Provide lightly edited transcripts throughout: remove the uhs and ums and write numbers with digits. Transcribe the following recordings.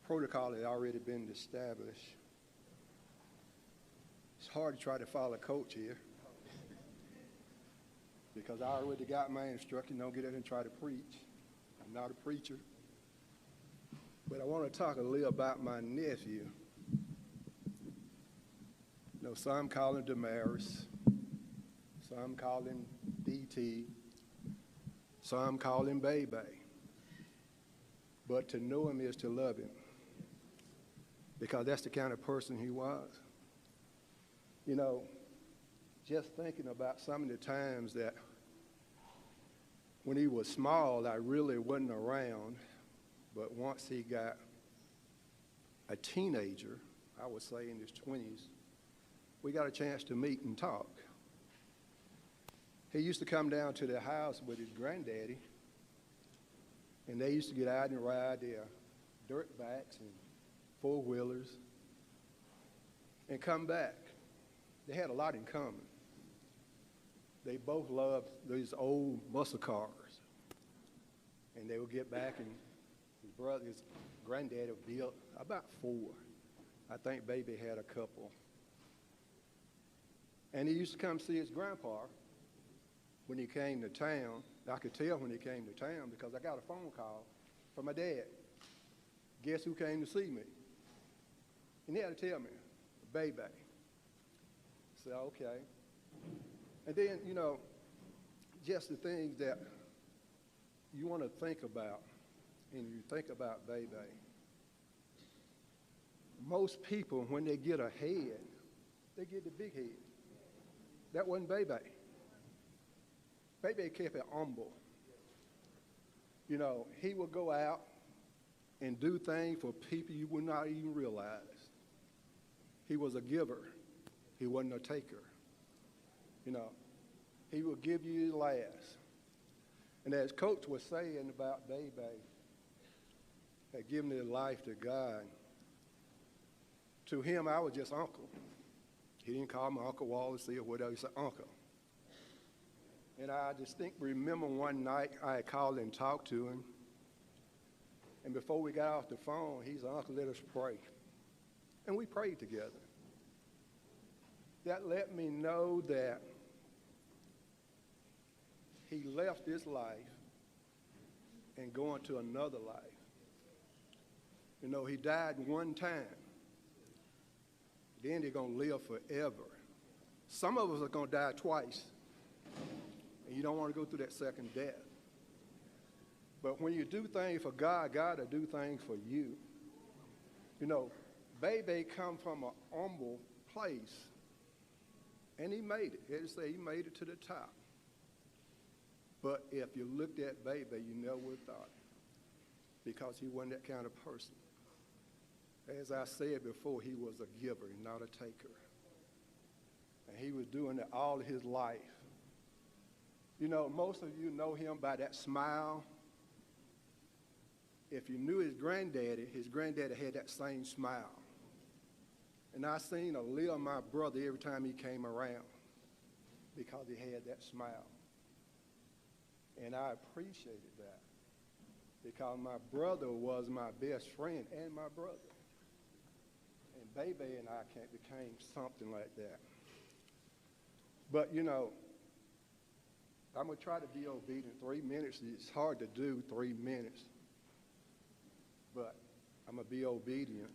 protocol had already been established. It's hard to try to follow a coach here because I already got my instruction. Don't get in and try to preach. I'm not a preacher. But I want to talk a little about my nephew. You know, some call him Demaryius, some call him DT, some call him Baby. But to know him is to love him, because that's the kind of person he was. You know, just thinking about some of the times that when he was small, I really wasn't around, but once he got a teenager, I would say in his 20s, we got a chance to meet and talk. He used to come down to the house with his granddaddy, and they used to get out and ride their dirt bikes and four-wheelers and come back. They had a lot in common. They both loved these old muscle cars. And they would get back, and his granddaddy built about 4. I think Baby had a couple. And he used to come see his grandpa when he came to town. I could tell when he came to town because I got a phone call from my dad. Guess who came to see me? And he had to tell me, Baby. I said, okay. And then, you know, just the things that you want to think about, and you think about Baby. Most people, when they get a head, they get the big head. That wasn't Baby. Baby kept it humble. You know, he would go out and do things for people you would not even realize. He was a giver. He wasn't a taker. You know, he would give you his last. And as Coach was saying about Baby, had given his life to God, to him, I was just uncle. He didn't call me Uncle Wallace or whatever. He said, Uncle. And I distinctly remember one night I had called and talked to him. And before we got off the phone, he said, Uncle, let us pray. And we prayed together. That let me know that he left this life and going to another life. You know, he died one time. Then they're going to live forever. Some of us are going to die twice. And you don't want to go through that second death. But when you do things for God, God will do things for you. You know, Baby come from an humble place, and he made it. It say he made it to the top. But if you looked at Baby, you never would have thought it, because he wasn't that kind of person. As I said before, he was a giver, not a taker. And he was doing it all his life. You know, most of you know him by that smile. If you knew his granddaddy had that same smile. And I seen a little of my brother every time he came around because he had that smile. And I appreciated that because my brother was my best friend and my brother. And Baby and I became something like that. But, you know, I'm going to try to be obedient. 3 minutes, it's hard to do 3 minutes. But I'm going to be obedient.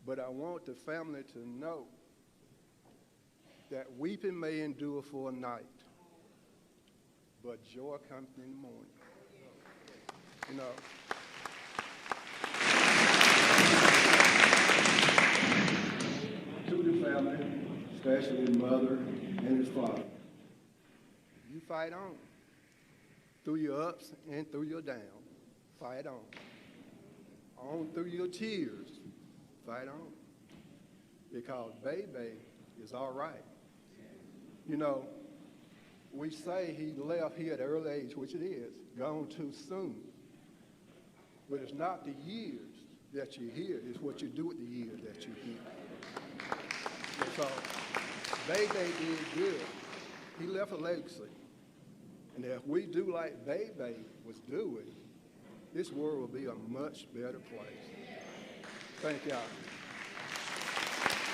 But I want the family to know that weeping may endure for a night, but joy comes in the morning. You know, to the family, especially his mother and his father, you fight on. Through your ups and through your downs, fight on. On through your tears, fight on. Because Baby is all right. You know, we say he left here at an early age, which it is, gone too soon. But it's not the years that you hear, it's what you do with the years that you hear. Because Baby did good. He left a legacy. And if we do like Baby was doing, this world will be a much better place. Thank y'all.